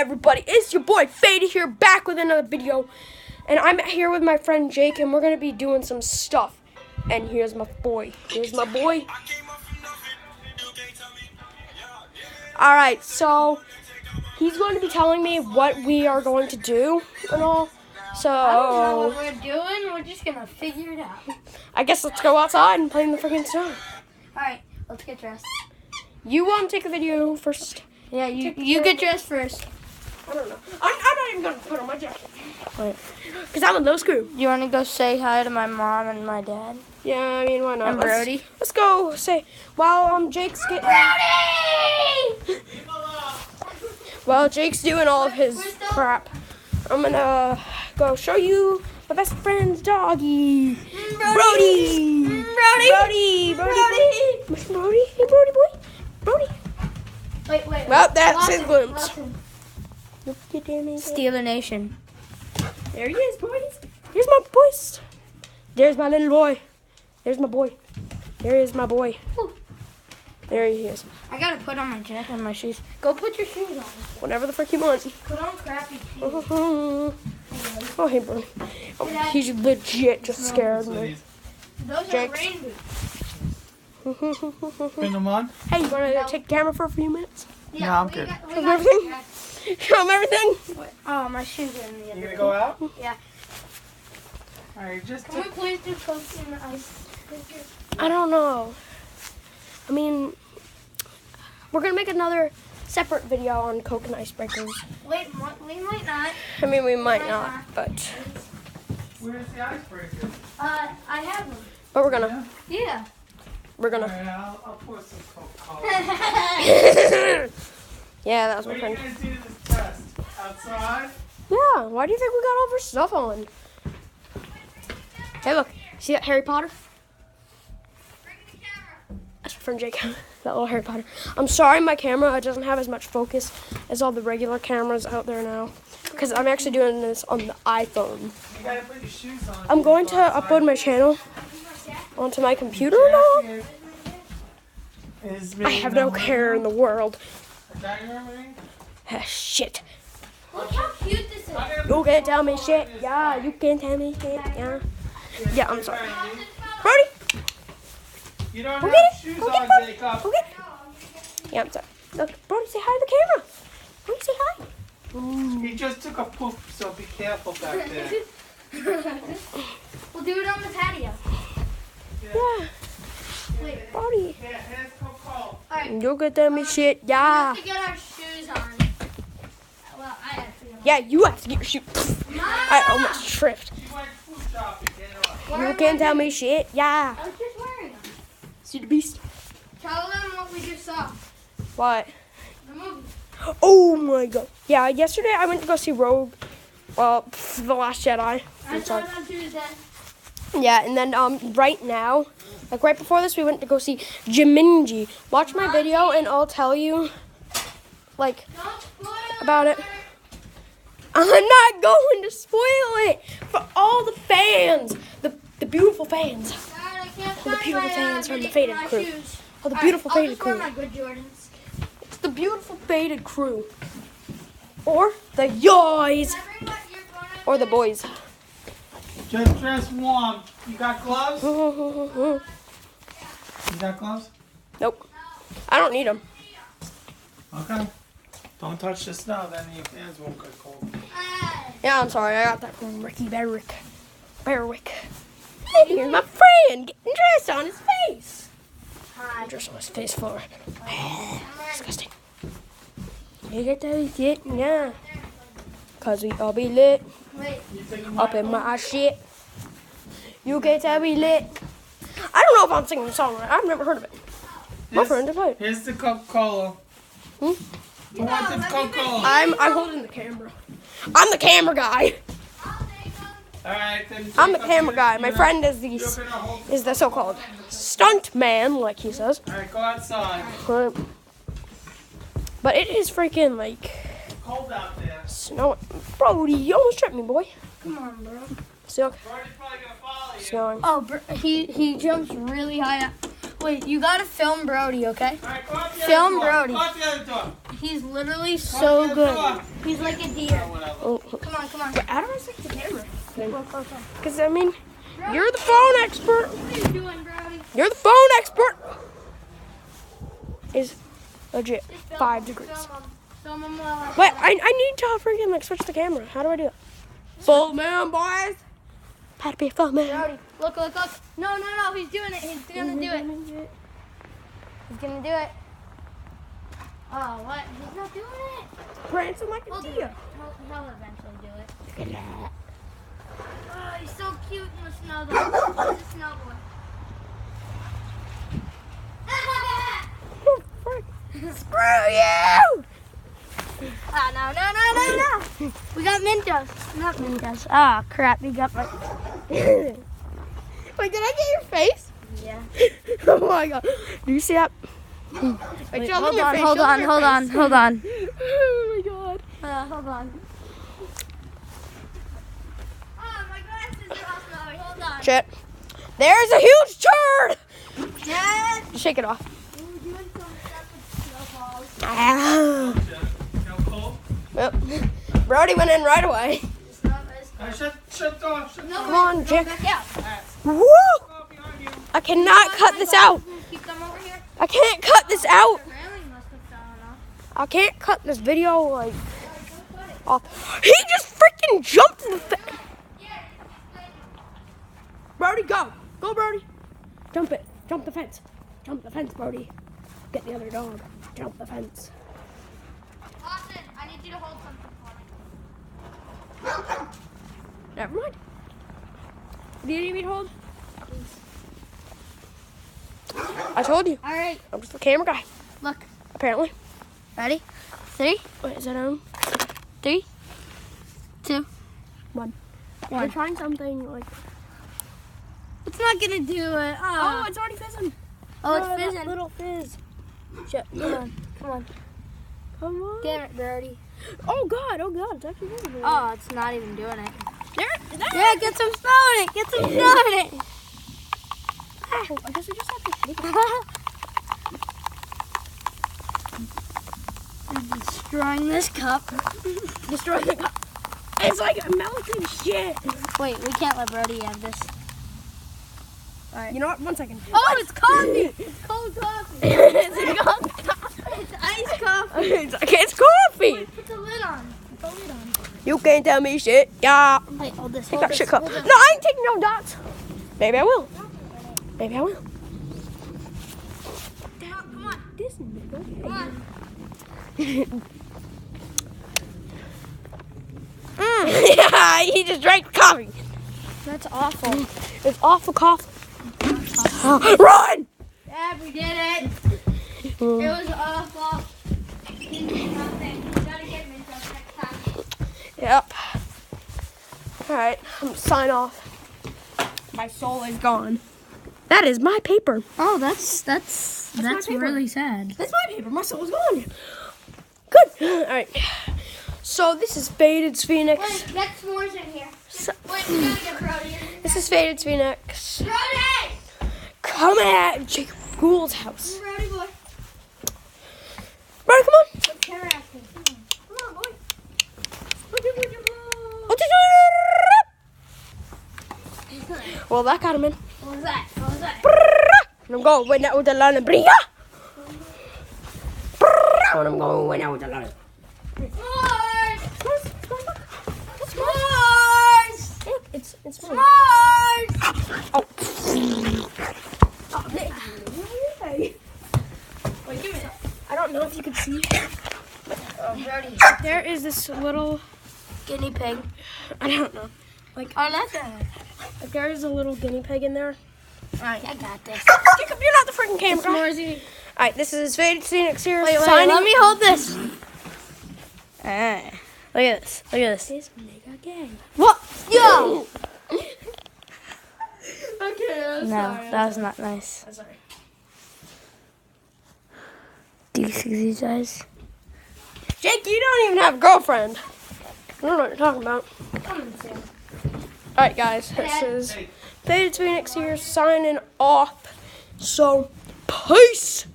everybody? It's your boy Fade here, back with another video. And I'm here with my friend Jake, and we're going to be doing some stuff. And here's my boy. Alright, so he's going to be telling me what we are going to do and all. So I don't know what we're doing. We're just going to figure it out. I guess let's go outside and play in the freaking snow. Alright, let's get dressed. You want to take a video first? Yeah, you get dressed first. I don't know. I'm not even going to put on my jacket. Because I'm a low screw. You want to go say hi to my mom and my dad? Yeah, I mean, why not? And Brody? Let's go say, while Jake's getting... Brody! While Jake's doing all of his crap, I'm going to go show you my best friend's doggy. Brody! Brody! Hey, Brody boy. Brody. Wait. Well, that's his glimpse. Lawson. Look at him. Steeler Nation. There he is, boys. Here's my boys. There's my little boy. There's my boy. There is my boy. Ooh. There he is. I got to put on my jacket and my shoes. Go put your shoes on. Whatever the frick you want. Put on crappy shoes. Oh, hey, Brody. Oh, he's legit just scared me. Those Jake's. are rain boots. Pin them on? Hey, you want to take the camera for a few minutes? Yeah, No, I'm good. Show 'em everything? Show 'em everything? Oh, my shoes are in the You other gonna go out? Yeah. Alright, just Can we please do Coke in the ice? I don't know. I mean, we're going to make another separate video on Coke and icebreakers. Wait, we might not. I mean, we might not, but Where's the icebreaker? I have them. we're going to. Yeah. We're going to. Alright, I'll pour some Coca-Cola. Yeah, that was my Where are you friend. gonna do this test? Outside? Yeah, why do you think we got all of our stuff on? Hey, look. See that Harry Potter? That's my friend Jake. That little Harry Potter. I'm sorry my camera doesn't have as much focus as all the regular cameras out there now. Because I'm actually doing this on the iPhone. You gotta put your shoes on. I'm going to upload my channel onto my computer now. I have no care in the world. Is that your ring? Ah, shit. Look how cute this is. You can tell me shit. Yeah, you can tell me shit. Yeah, I'm sorry. Brody, You don't go have get it. shoes Go on, get it, Brody. Jacob. Go get it. Yeah, I'm sorry. Look, Brody, say hi to the camera. Brody, say hi. He just took a poop, so be careful back there. We'll do it on the patio. Yeah, Wait. Brody. Here, here's Coca-Cola. Alright. You can tell me shit. We Yeah. have to get our shoes on. Well, I have to get Yeah, you have to get your shoe. I almost tripped. You went food shopping, get off. You can tell me shit. Yeah. I was just wearing them. See the beast? Tell them what we just saw. What? The movie. Oh my god. Yeah, yesterday I went to go see Rogue. Well, The Last Jedi. I I'm saw sorry. it on Tuesday. Yeah, and then right now, like right before this, we went to go see Jumanji. Watch my video and I'll tell you, like, Don't spoil about it. I'm not going to spoil it for all the fans, the beautiful fans, God, I can't all the find beautiful my, fans from the my Faded crew, shoes. all the Alright, beautiful I'll Faded just wear crew. my good Jordans. It's the beautiful Faded crew, or the Yoys, or the boys. Just dress warm. You got gloves? You got gloves? Nope, I don't need them. Okay. Don't touch the snow, then your hands won't get cold. Yeah, I'm sorry, I got that from Ricky Berwick. Hey, here's my friend getting dressed on his face. Dress on his face for disgusting. You get that shit, yeah. Cause we all be lit Wait, up in my shit. You get to be lit. I don't know if I'm singing the song right. I've never heard of it. My friend did play it. Here's the Coca-Cola. Hmm? Who wants some Coca-Cola? I'm holding the camera. I'm the camera guy. Alright, then. I'm the Jacob, camera guy. you're My gonna- friend is you're the gonna hold is the so-called stunt man, like he says. Alright, go outside. But it is freaking like Cold out there. snowing. Brody, you almost tripped me, boy. come on, bro. Still Brody's probably gonna follow you. snowing. Oh, he jumps really high up. Wait, you gotta film Brody, okay? Alright, go out the Film other door. Brody. Go out the other door. He's literally so good. He's like a deer. Oh, Come on, come on. but how do I set the camera? Go closer. Because, I mean, you're the phone expert. What are you doing, Brody? You're the phone expert. Is legit 5 degrees. Film him well. Wait, I need to freaking like switch the camera. How do I do it? Full man, boys. Had to be a full man. Brody, look. No, he's doing it. He's gonna do it. He's gonna do it. Oh, what? He's not doing it. Prancing like a He'll do it. deer. He'll eventually do it. Look at that. Oh, he's so cute in the snow, though. He's a snow boy. Oh, frick. Screw you! No. We got Mentos. Not Mentos. Ah, crap. We got my... Wait, did I get your face? Yeah. Oh my god. Do you see that? Wait, show them your face. Hold on. Oh my god. Hold on. Oh, my glasses are off now. Hold on. Shit. There's a huge turd! Dad. Shake it off. We're doing some stuff with snowballs. Ah. Yep. Brody went in right away. Shut off. Come on, Jack. Back out. Woo! I cannot cut this out. Keep them over here. I can't cut this out. The railing must have fallen off. I can't cut this video like off. He just freaking jumped in the fence. Brody, go. Go, Brody. Jump it. Jump the fence. Jump the fence, Brody. Get the other dog. Jump the fence. Austin, I need you to hold something for me. Never mind. Do you need me to hold? I told you. All right, I'm just the camera guy. look. Apparently. Ready? 3, Wait, is that on? 3, 2, One. 1. We're trying something like. It's not gonna do it. Oh, it's already fizzing. Oh, it's that fizzing. Little fizz. Shit. Come on. Come on. Damn it, Brody. Oh God, it's actually moving. Oh, it's not even doing it. There. Yeah, get some snow in it. Get some snow in it. Oh, I guess we just have to shake it. I'm destroying this cup. Destroy the cup. It's like a melting shit. Wait, we can't let Brody have this. You know what? 1 second. Oh, it's coffee. It's cold coffee. It's cold coffee. It's iced coffee. It's coffee. Wait, put the lid on. Put the lid on. You can't tell me shit. Yeah. Wait, hold this. Take Hold that this. shit cup. No, Hold this. I ain't taking no dots. Maybe I will. Maybe I will. Come on. This nigga. Come on. Yeah, he just drank coffee. That's awful. It's awful coffee. Run! Dad, we did it. It was awful. Didn't do nothing. We gotta get Mentos next time. Yep. Alright, I'm gonna sign off. My soul is gone. That is my paper. Oh, that's my paper. really sad. That's my paper. My soul is gone. Good. Alright. So this is Faded's Phoenix. Wait, get s'mores in here. So- Wait, we gotta get Brody in here. This is Faded's Phoenix. Brody! Coming at Jacob Gould's house. Brody boy. Brody, come on. What's camera acting? Come on, boy. Well, that got him in. What was that? What was that? And I'm going out with the line of bria. And I'm going out with the line. S'mores! S'mores! Look, it's mine. S'mores! Oh. Oh, hey. Wait, give me that. I don't know if you can see. Oh, Brody. There is this little, Guinea pig. I don't know. Oh, that's it. Like there is a little guinea pig in there. Alright, I got this. Jacob, you're not the freaking camera guy. S'moresy. Alright, this is Faded Phoenix here. Wait, signing. let me hold this. Look at this. Look at this. This nigga gay. What? Yo! Okay, I'm No, that was not nice. I'm sorry. Do you see these guys? Jake, you don't even have a girlfriend. I don't know what you're talking about. Alright, guys, this is Faded Phoenix here signing off. So, peace.